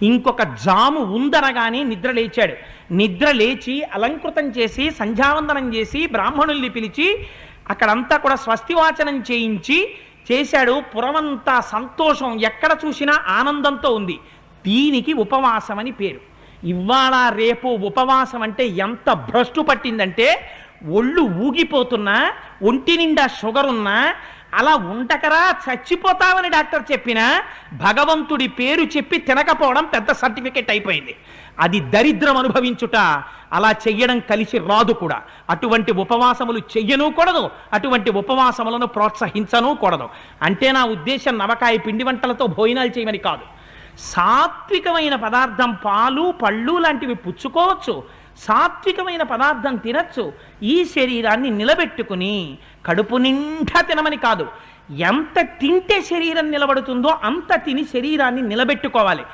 ఇంకొక జాము ఉందనగానే నిద్ర లేచాడు. నిద్ర లేచి అలంకృతం చేసి సంధ్యావందనం చేసి బ్రాహ్మణుల్ని పిలిచి అక్కడంతా కూడా స్వస్తివాచనం చేయించి చేశాడు. పురమంతా సంతోషం, ఎక్కడ చూసినా ఆనందంతో ఉంది. దీనికి ఉపవాసం అని పేరు. ఇవాళ రేపు ఉపవాసం అంటే ఎంత భ్రష్టు పట్టిందంటే, ఒళ్ళు ఊగిపోతున్నా, ఒంటి నిండా షుగర్ ఉన్నా, అలా ఉండకరా చచ్చిపోతామని డాక్టర్ చెప్పినా భగవంతుడి పేరు చెప్పి తినకపోవడం పెద్ద సర్టిఫికెట్ అయిపోయింది. అది దరిద్రం అనుభవించుట. అలా చెయ్యడం కలిసి రాదు కూడా. అటువంటి ఉపవాసములు చెయ్యను కూడదు, అటువంటి ఉపవాసములను ప్రోత్సహించను కూడదు. అంటే నా ఉద్దేశం నవకాయ పిండి వంటలతో భోజనాలు చేయమని కాదు. సాత్వికమైన పదార్థం, పాలు పళ్ళు లాంటివి పుచ్చుకోవచ్చు, సాత్వికమైన పదార్థం తినచ్చు. ఈ శరీరాన్ని నిలబెట్టుకుని కడుపు నిండా తినమని కాదు, ఎంత తింటే శరీరం నిలబడుతుందో అంత తిని శరీరాన్ని నిలబెట్టుకోవాలి.